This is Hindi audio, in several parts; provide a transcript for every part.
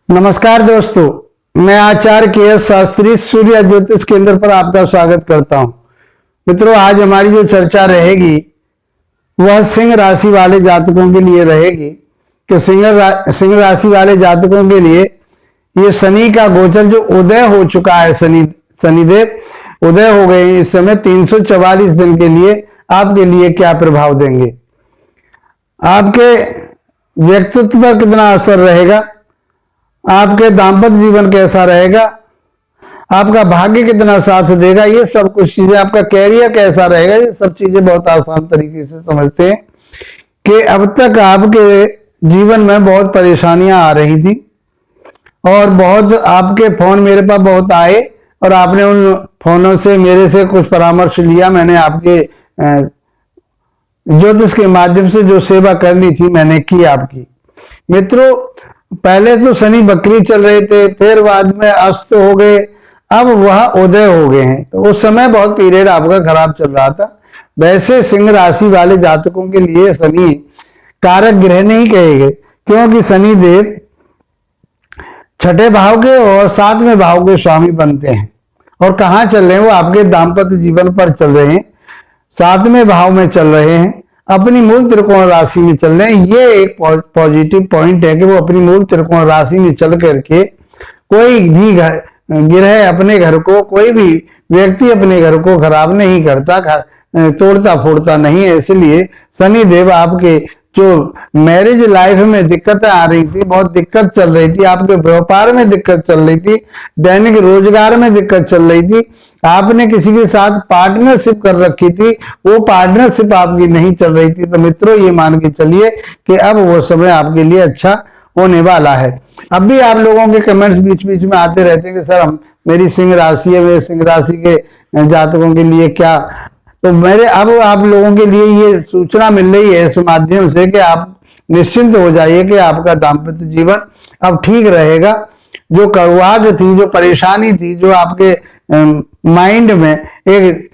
नमस्कार दोस्तों, मैं आचार्य के शास्त्री सूर्य ज्योतिष केंद्र पर आपका स्वागत करता हूं। मित्रों, आज हमारी जो चर्चा रहेगी वह सिंह राशि वाले जातकों के लिए रहेगी कि सिंह राशि वाले जातकों के लिए ये शनि का गोचर जो उदय हो चुका है, शनिदेव उदय हो गए इस समय 344 दिन के लिए आपके लिए क्या प्रभाव देंगे, आपके व्यक्तित्व पर कितना असर रहेगा, आपके दाम्पत्य जीवन कैसा रहेगा, आपका भाग्य कितना साथ देगा, ये सब कुछ चीजें, आपका कैरियर कैसा रहेगा, ये सब चीजें बहुत आसान तरीके से समझते हैं कि अब तक आपके जीवन में बहुत परेशानियां आ रही थी और बहुत आपके फोन मेरे पास बहुत आए और आपने उन फोनों से मेरे से कुछ परामर्श लिया। मैंने आपके ज्योतिष के माध्यम से जो सेवा करनी थी मैंने की आपकी। मित्रों, पहले तो शनि बकरी चल रहे थे, फिर बाद में अस्त हो गए, अब वह उदय हो गए हैं। तो उस समय बहुत पीरियड आपका खराब चल रहा था। वैसे सिंह राशि वाले जातकों के लिए शनि कारक ग्रह नहीं कहे गए, क्योंकि शनि देव छठे भाव के और 7वें भाव के स्वामी बनते हैं। और कहाँ चल रहे हैं? वो आपके दाम्पत्य जीवन पर चल रहे हैं, 7वें भाव में चल रहे हैं, अपनी मूल त्रिकोण राशि में चल रहे हैं। ये एक पॉजिटिव पॉइंट है कि वो अपनी मूल त्रिकोण राशि में चल करके कोई भी ग्रह अपने घर को, कोई भी व्यक्ति अपने घर को खराब नहीं करता, तोड़ता फोड़ता नहीं है। इसलिए शनि देव आपके जो मैरिज लाइफ में दिक्कतें आ रही थी, बहुत दिक्कत चल रही थी, आपके व्यापार में दिक्कत चल रही थी, दैनिक रोजगार में दिक्कत चल रही थी, आपने किसी के साथ पार्टनरशिप कर रखी थी, वो पार्टनरशिप आपकी नहीं चल रही थी, तो मित्रों ये मान के चलिए कि अब वो समय आपके लिए अच्छा होने वाला है। अब भी आप लोगों के कमेंट्स बीच बीच में आते रहते हैं कि सर मेरी सिंह राशि है, मेरे सिंह राशि के जातकों के लिए क्या, तो मेरे अब आप लोगों के लिए ये सूचना मिल रही है इस माध्यम से कि आप निश्चिंत हो जाइए कि आपका दाम्पत्य जीवन अब ठीक रहेगा। जो कड़वाहट थी, जो परेशानी थी, जो आपके माइंड में एक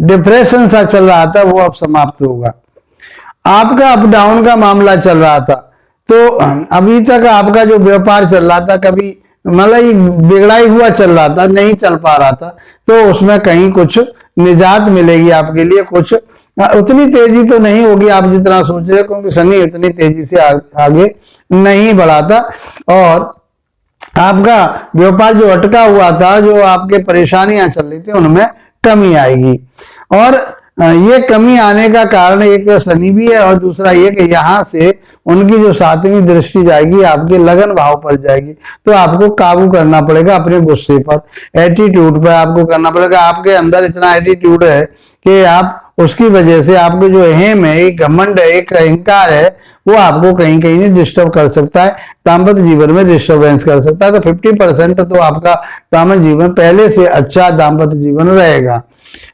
डिप्रेशन सा चल रहा था, वो अब समाप्त होगा। आपका अप डाउन का मामला चल रहा था, तो अभी तक आपका जो व्यापार चल रहा था, कभी मतलब बिगड़ा ही हुआ चल रहा था, नहीं चल पा रहा था, तो उसमें कहीं कुछ निजात मिलेगी आपके लिए। कुछ उतनी तेजी तो नहीं होगी आप जितना सोच रहे, क्योंकि शनि उतनी तेजी से आगे नहीं बढ़ाता और आपका व्यापार जो अटका हुआ था, जो आपके परेशानियां चल रही थी, उनमें कमी आएगी। और ये कमी आने का कारण एक शनि भी है और दूसरा ये कि यहाँ से उनकी जो 7वीं दृष्टि जाएगी आपके लगन भाव पर जाएगी, तो आपको काबू करना पड़ेगा अपने गुस्से पर, एटीट्यूड पर आपको करना पड़ेगा। आपके अंदर इतना एटीट्यूड है कि आप उसकी वजह से आपके जो अहम है, एक घमंड है, एक अहंकार है, वो आपको कहीं कहीं डिस्टर्ब कर सकता है, दाम्पत्य जीवन में डिस्टर्बेंस कर सकता है। तो 50% तो आपका दाम्पत्य जीवन पहले से अच्छा दाम्पत्य जीवन रहेगा।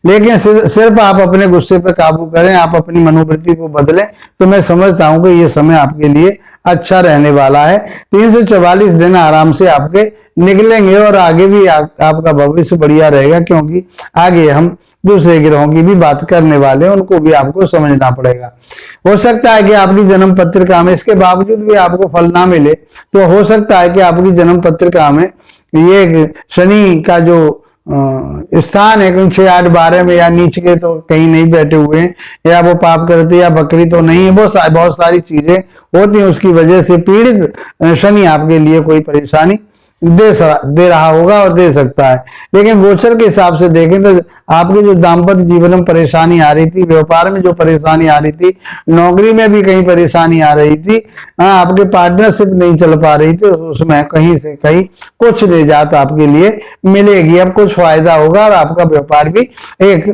लेकिन सिर्फ आप अपने गुस्से पर काबू करें, आप अपनी मनोवृत्ति को बदलें, तो मैं समझता हूं कि ये समय आपके लिए अच्छा रहने वाला है। 344 दिन आराम से आपके निकलेंगे और आगे भी आपका भविष्य बढ़िया रहेगा, क्योंकि आगे हम दूसरे ग्रहों की भी बात करने वाले हैं, उनको भी आपको समझना पड़ेगा। हो सकता है कि आपकी जन्म पत्रिका में इसके बावजूद भी आपको फल ना मिले, तो हो सकता है कि आपकी जन्म पत्रिका में ये शनि का जो स्थान है कहीं 6, 8, 12 में या नीचे के तो कहीं नहीं बैठे हुए हैं, या वो पाप करते या बकरी तो नहीं है, बहुत सारी चीजें होती हैं। उसकी वजह से पीड़ित शनि आपके लिए कोई परेशानी दे रहा होगा और दे सकता है। लेकिन गोचर के हिसाब से देखें तो आपके जो दाम्पत्य जीवन में परेशानी आ रही थी, व्यापार में जो परेशानी आ रही थी, नौकरी में भी कहीं परेशानी आ रही थी, आपके पार्टनरशिप नहीं चल पा रही थी, उसमें कहीं से कहीं कुछ निजात आपके लिए मिलेगी। अब कुछ फायदा होगा और आपका व्यापार भी एक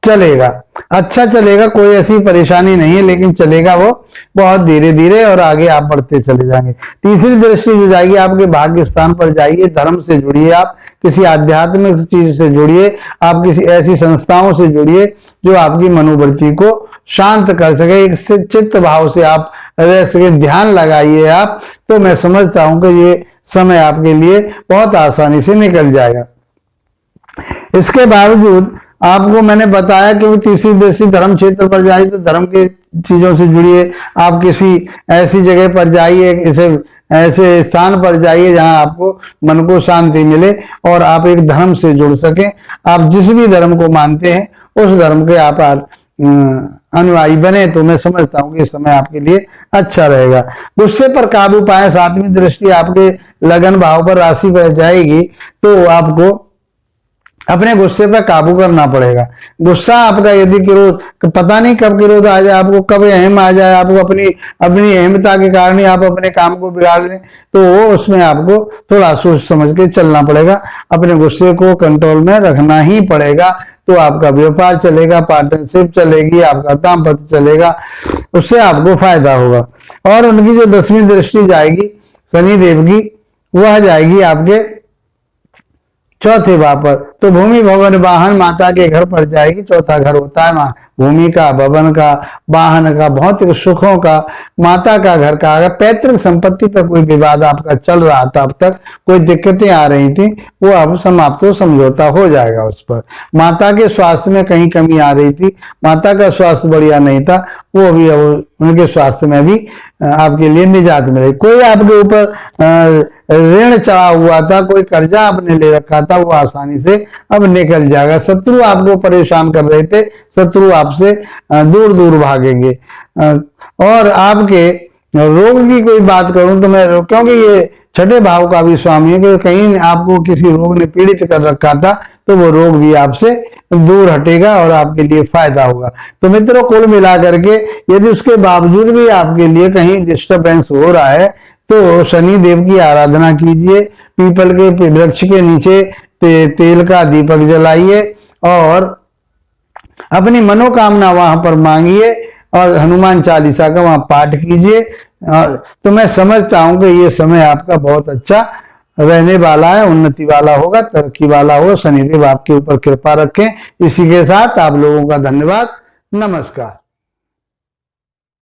चलेगा, अच्छा चलेगा, कोई ऐसी परेशानी नहीं है, लेकिन चलेगा वो बहुत धीरे धीरे और आगे आप बढ़ते चले जाएंगे। तीसरी दृष्टि जो जाएगी आपके भाग्य स्थान पर जाइए, धर्म से जुड़िए, आप किसी आध्यात्मिक चीज से जुड़िए, आप किसी ऐसी संस्थाओं से जुड़िए जो आपकी मनोवृत्ति को शांत कर सके, एक चित्त भाव से आप रह सके, ध्यान लगाइए आप, तो मैं समझता हूं कि ये समय आपके लिए बहुत आसानी से निकल जाएगा। इसके बावजूद आपको मैंने बताया कि तीसरी दृष्टि धर्म क्षेत्र पर जाइए, तो धर्म के चीजों से जुड़िए, आप किसी ऐसी जगह पर जाइए, इसे ऐसे स्थान पर जाइए जहां आपको मन को शांति मिले और आप एक धर्म से जुड़ सके। आप जिस भी धर्म को मानते हैं उस धर्म के आप अनुयायी बने तो मैं समझता हूं कि इस समय आपके लिए अच्छा रहेगा। गुस्से पर काबू पाए, सातवीं दृष्टि आपके लगन भाव पर, राशि पर जाएगी तो आपको अपने गुस्से पर काबू करना पड़ेगा। गुस्सा आपका यदि क्रोध, पता नहीं कब क्रोध आ जाए आपको, कब अहम आ जाए आपको, अपनी अहमता के कारण ही आप अपने काम को बिगाड़ लें, तो वो उसमें आपको थोड़ा सोच समझ के चलना पड़ेगा। अपने गुस्से को कंट्रोल में रखना ही पड़ेगा, तो आपका व्यापार चलेगा, पार्टनरशिप चलेगी, आपका दाम्पत्य चलेगा, उससे आपको फायदा होगा। और उनकी जो 10वीं दृष्टि जाएगी शनि देव की, वह जाएगी आपके चौथे भाव पर, तो भूमि भवन वाहन माता के घर पर जाएगी। चौथा घर होता है भूमि का, भवन का, वाहन का, भौतिक सुखों का, माता का घर का। अगर पैतृक संपत्ति पर कोई विवाद आपका चल रहा था, अब तक कोई दिक्कतें आ रही थी, वो अब समाप्त हो, समझौता हो जाएगा उस पर। माता के स्वास्थ्य में कहीं कमी आ रही थी, माता का स्वास्थ्य बढ़िया नहीं था, वो भी अब उनके स्वास्थ्य में भी आपके लिए निजात मिलेगी। कोई आपके ऊपर ऋण चढ़ा हुआ था, कोई कर्जा आपने ले रखा था, वो आसानी से अब निकल जाएगा। शत्रु आपको परेशान कर रहे थे, शत्रु आपसे दूर दूर भागेंगे। और आपके रोग की कोई बात करूं तो मैं, क्योंकि ये छठे भाव का भी स्वामी है, कि कहीं आपको किसी रोग ने पीड़ित कर रखा था तो वो रोग भी आपसे दूर हटेगा और आपके लिए फायदा होगा। तो मित्रों, कुल मिलाकर के यदि उसके बावजूद भी आपके लिए कहीं डिस्टरबेंस हो रहा है तो शनि देव की आराधना कीजिए, पीपल के वृक्ष के नीचे तेल का दीपक जलाइए और अपनी मनोकामना वहां पर मांगिए और हनुमान चालीसा का वहां पाठ कीजिए। तो मैं समझता हूं कि ये समय आपका बहुत अच्छा रहने वाला है, उन्नति वाला होगा, तरक्की वाला होगा। शनिदेव आपके ऊपर कृपा रखें। इसी के साथ आप लोगों का धन्यवाद, नमस्कार।